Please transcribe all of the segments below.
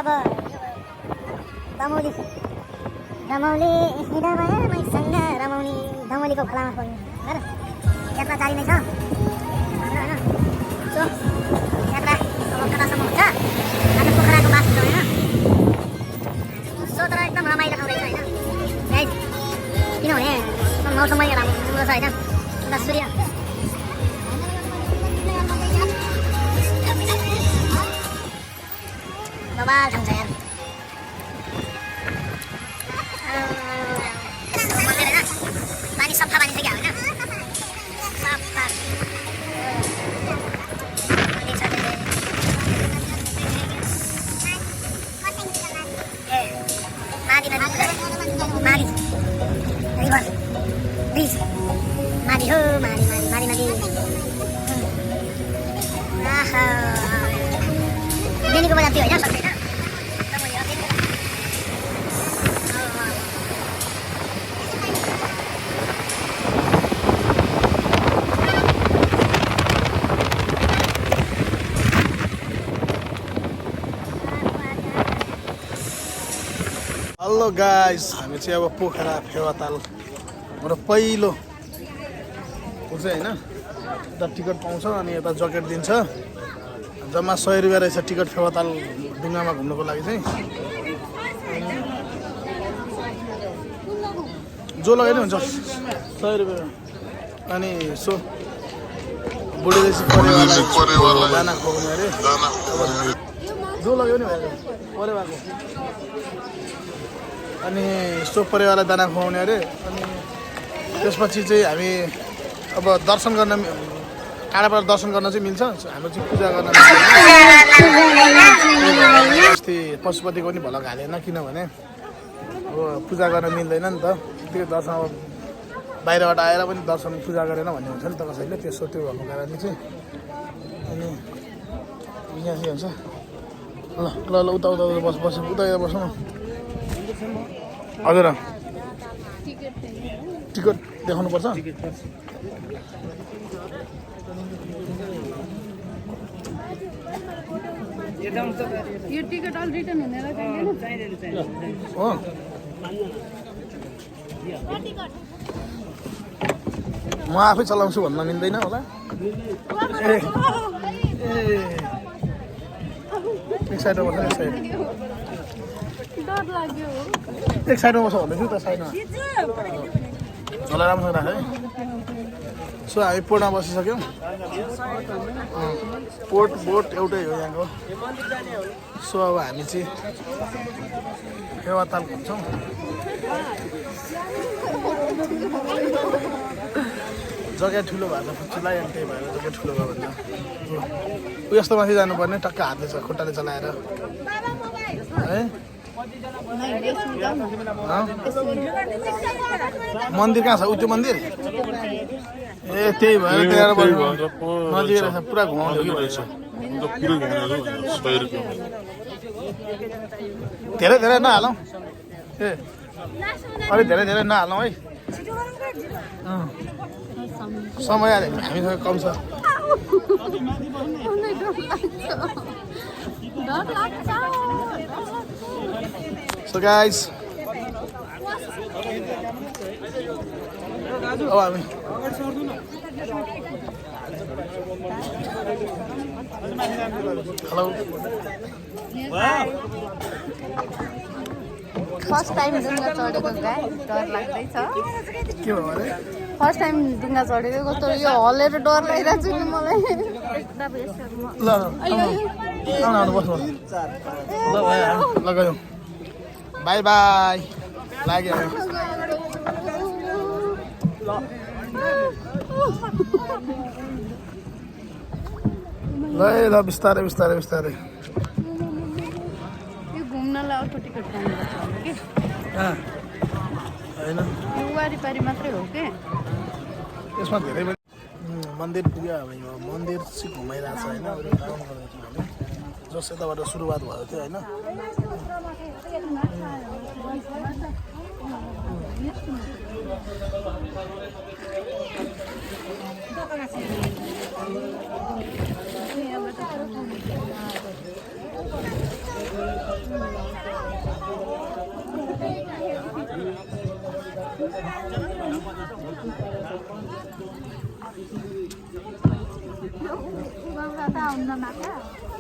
अब दमौली दमौली हिँडमा मैसँग रमाउने दमौलीको खोलामा पुग्नु हो र यात्रा जारी नै छ होइन सो यात्रा अब कतासम्म हुन्छ आज पोखराको बास छ होइन सो तर एकदम रमाइलो ठाउँ रहेछ होइन गाइज किनभने मौसम पनि राम्रो छ होइन अन्त सूर्य बबाल ठाउँ छ यार पानी सफा पानी छ क्या होइन सफा मादी मादी रिभर ब्रिज मादी हो मादी मादी मादी नदी बेनीको बजार त्यो होइन सक्दैन हेलो गाइस हामी चाहिँ अब पोखरा फेवाताल हाम्रो पहिलो पुग्छ होइन यता टिकट पाउँछ अनि यता जकेट दिन्छ जम्मा 100 रुपियाँ रहेछ टिकट फेवाताल डुङ्गामा घुम्नुको लागि चाहिँ जो लगाइ नै हुन्छ 100 रुपियाँ अनि सो बुढीले चाहिँ परेवालाई दाना खुवाउने अरे जो लग्यो नि भयो परेवाको अनि सो परेवालाई दाना खुवाउने अरे अनि त्यसपछि चाहिँ हामी अब दर्शन गर्न टाढाबाट दर्शन गर्न चाहिँ मिल्छ हाम्रो चाहिँ पूजा गर्न अस्ति पशुपतिको पनि भलक हालेन किनभने अब पूजा गर्न मिल्दैन नि त त्यो दर्शन अब बाहिरबाट आएर पनि दर्शन पूजा गरेन भन्ने हुन्छ नि त कसैले त्यसो त्यो भएको कारणले चाहिँ अनि यहाँ चाहिँ हुन्छ ल ल ल उता उता उता बस उता बसौँ न हजुर टिकट देखाउनु पर्छ यो टिकट अल रिटर्न हुने हो म आफै चलाउँछु भन्न मिल्दैन होला एक साइडमा बस्छ एक साइड डर लाग्यो एक साइडमा बस्छ भन्दैछु त साइडमा होला राम्रोसँग राख है सो हामी पोर्टमा बसिसक्यौँ पोर्ट बोट एउटै हो यहाँको सो अब हामी चाहिँ फेवाताल घुम्छौँ जग्गा ठुलो भएर फुच्चुलाई अनि त्यही भएर जग्गा ठुलो भयो भन्दा ऊ यस्तो माथि जानुपर्ने टक्क हातले खुट्टाले चलाएर है मन्दिर कहाँ छ ऊ त्यो मन्दिर ए त्यही भएर नजिकै रहेछ पुरा घुमाउने रहेछ धेरै धेरै नहालौँ ए अलिक धेरै धेरै नहालौँ है समय आयो हामीसँग कम छ So guys, अब हामी हेलो फर्स्ट टाइम डुङ्गा चढेको गाई डर लाग्दैछ के भयो अरे फर्स्ट टाइम डुङ्गा चढेको कस्तो यो हलेर डर लागिरहेको छु नि मलाई ल आउनु बस्नु ल भाइ लगायौँ बाई बाई लाग्यो ल ल बिस्तारै बिस्तारै बिस्तारै यो घुम्नलाई अटो टिकट पाउनुपर्छ होला कि होइन यो वारिपारि मात्रै हो कि त्यसमा धेरै मन्दिर पुग्यो अब यो मन्दिर चाहिँ घुमाइरहेको छ होइन जस यताबाट सुरुवात भएको थियो होइन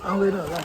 आउँदैन होला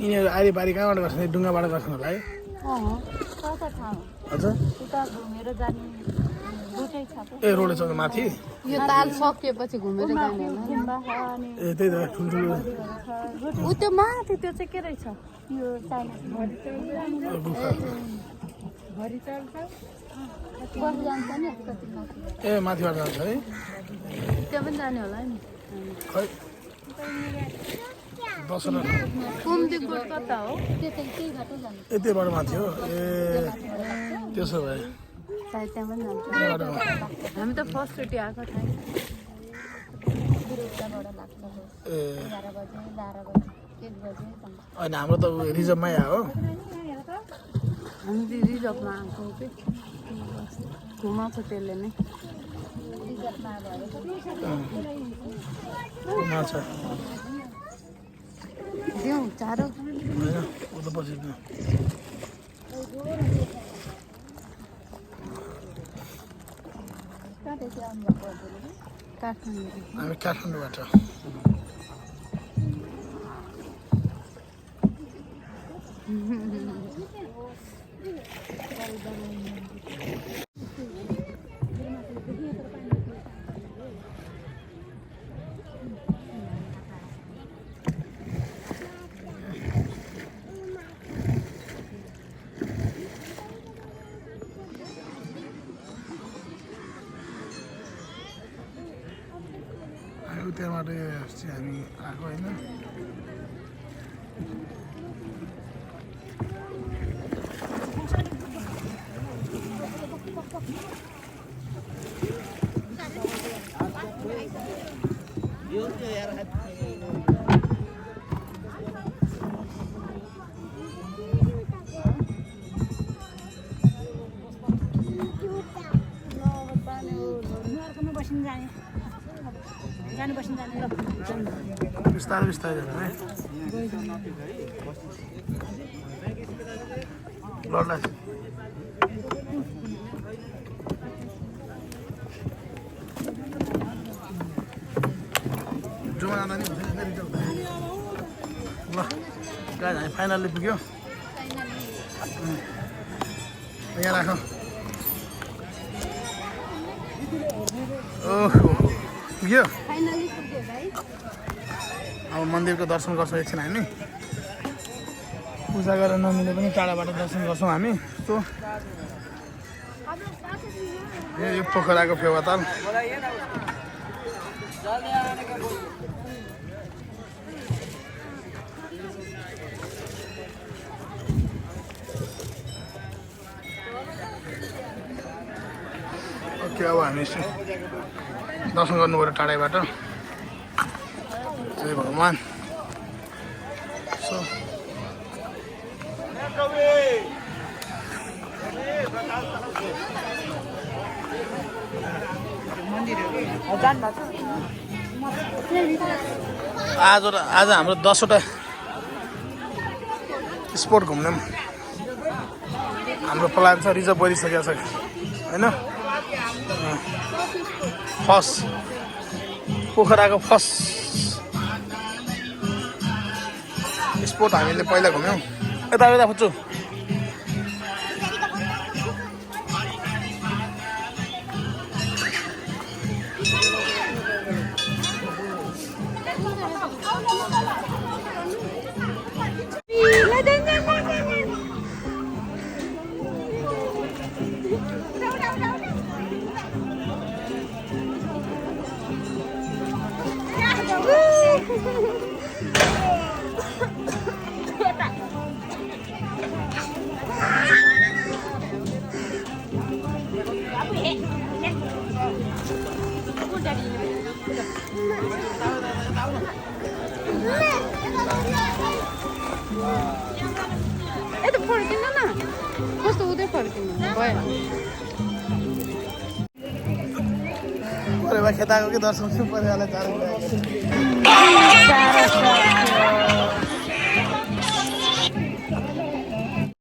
यिनीहरू आरीबारी कहाँबाट गर्छन् डुङ्गाबाट गर्छन् होला है हजुर ए रोड छ माथि यो ताल सकिएपछि घुमेर जाने होला ए त्यही त ठुल्ठुलो ऊ त्यो माथि त्यो चाहिँ के रहेछ यो गुफा ए माथिबाट जान्छ है त्यहाँ पनि जाने होला नि खै दसवटा कुमदिपुर कता हो यतिबाट माथि हो ए त्यसो भए सायद त्यहाँ पनि जान्छ हामी त फर्स्टचोटि आएको थियौँ ए होइन हाम्रो त रिजर्भमै आयो हामी रिजर्भमा आएको कि घुमाएको त्यसले नै माछा दिउँ चारो होइन ऊ त पछि काठमाडौँ हामी काठमाडौँबाट त्यहाँबाट चाहिँ हामी आएको होइन बिस्तारै बिस्तारै जानु है लड्ला जुमा जाँदा नि हुँदैन ल गाडी हामी फाइनल्ली पुग्यो यहाँ राख ओहो पुग्यो फाइनली पुग्यो भाइ अब मन्दिरको दर्शन गर्छौँ एकछिन हामी पूजा गरेर नमिले पनि टाढाबाट दर्शन गर्छौँ हामी यस्तो यो पोखराको फेवाताल ओके अब हामी दर्शन गर्नु पऱ्यो टाढैबाट जय भगवान् सो आज हाम्रो 10वटा स्पोट घुम्न हाम्रो प्लान छ रिजर्भ गरिसकेको छ होइन फर्स्ट पोखराको फर्स्ट स्पोट हामीले पहिला घुम्यौँ यता यता खोज्छु यता फर्किनु न कस्तो उतै फर्किनु भयो बाटो भए खेताएको कि दर्शन परिवारलाई जानु